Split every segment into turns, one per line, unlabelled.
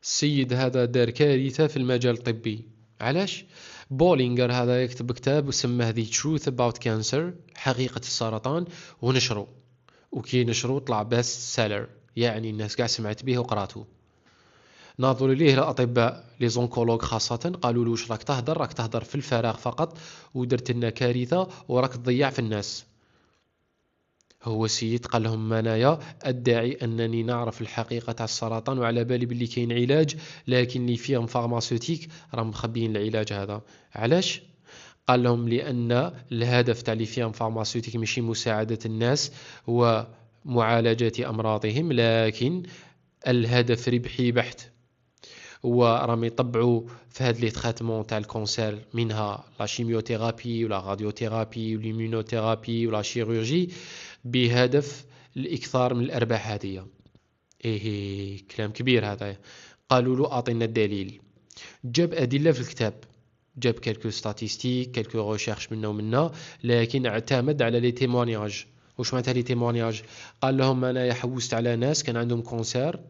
السيد هذا دار كارثة في المجال الطبي. علاش؟ بولينغر هذا يكتب كتاب وسماه The Truth About Cancer، حقيقة السرطان، ونشره، وكي نشره طلع بس سيلر، يعني الناس قاع سمعت به وقراته. ناظروا ليه الأطباء لي زونكولوج خاصة، قالوا له واش راك تهدر في الفراغ فقط، ودرت لنا كارثة وراك تضيع في الناس. هو السيد قال لهم انايا ادعي انني نعرف الحقيقه تاع السرطان وعلى بالي باللي كاين علاج، لكن لي فيرم فارماسيوتيك راهم مخبيين العلاج هذا. علاش؟ قال لهم لان الهدف تاع لي فيرم فارماسيوتيك ماشي مساعده الناس ومعالجه امراضهم، لكن الهدف ربحي بحت. وراهم يطبعوا في هاد لي تريتمون تاع الكونسير، منها لا شيميوثيرابي ولا راديوثيرابي والإيمونوثيرابي ولا شيروجي، بهدف الإكثار من الأرباح هذه. إيه كلام كبير هذا. قالوا له أعطينا الدليل. جاب أدلة في الكتاب، جاب كالكو ستاتيستيك كالكو ريشيرش منا ومنا، لكن اعتمد على لي تيمونياج. وش معناتها لي تيمونياج؟ قال لهم أنا حوست على ناس كان عندهم كونسير،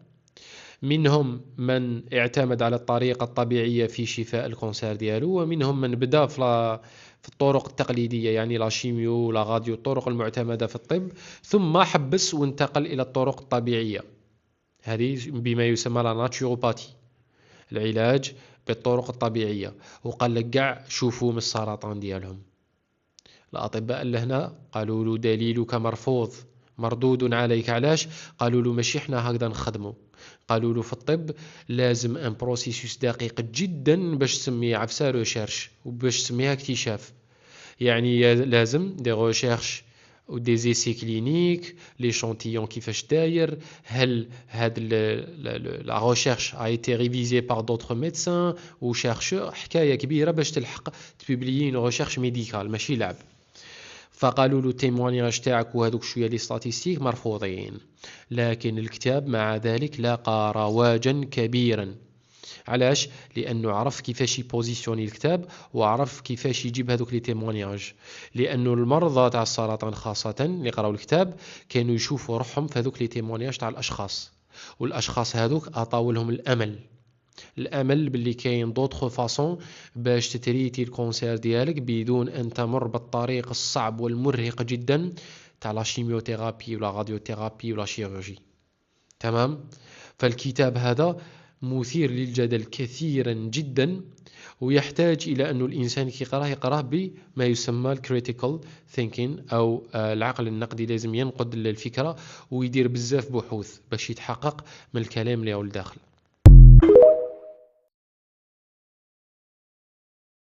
منهم من اعتمد على الطريقة الطبيعية في شفاء الكونسير ديالو، ومنهم من بدأ في الطرق التقليدية، يعني لا شيميو ولا غاديو، الطرق المعتمدة في الطب، ثم حبس وانتقل إلى الطرق الطبيعية، هذه بما يسمى لا ناتشوروباتي، العلاج بالطرق الطبيعية. وقال لك قاع شوفوا من السرطان ديالهم. الأطباء لهنا قالوا له دليلك مرفوض، مردود عليك. علاش؟ قالوا له ماشي احنا هكذا نخدمه. قالوا له في الطب لازم ان بروسيسوس دقيق جدا باش تسميه عفسه ريشيرش وباش تسميها اكتشاف. يعني لازم دي ريشيرش و دي زيسي كلينيك، لي شونتيون كيفاش داير، هل هاد لا ريشيرش ا ايتي ريفيزي بار دوطخ ميدسان و شيرشور، حكايه كبيره باش تلحق تبوبليي اون ريشيرش ميديكال ماشي لعب. فقالوا له التيموانياج تاعك وهذوك شويه لي ستاتيستيك مرفوضين. لكن الكتاب مع ذلك لاقى رواجا كبيرا. علاش؟ لانه عرف كيفاش يبوزيسيوني الكتاب، وعرف كيفاش يجيب هذوك لي تيموانياج. لانه المرضى تاع السرطان خاصه اللي قراوا الكتاب كانوا يشوفوا روحهم في هذوك لي تيموانياج تاع الاشخاص، والاشخاص هذوك اعطاو لهم الامل باللي كاين دوطخ فاصون باش تتريتي الكونسير ديالك بدون ان تمر بالطريق الصعب والمرهق جدا تاع لا شيميوثيرابي ولا راديوثيرابي ولا شيروجي. تمام. فالكتاب هذا مثير للجدل كثيرا جدا، ويحتاج الى انه الانسان كي يقراه بما يسمى الكريتيكال ثينكين، او العقل النقدي. لازم ينقد الفكره ويدير بزاف بحوث باش يتحقق من الكلام اللي هو الداخل.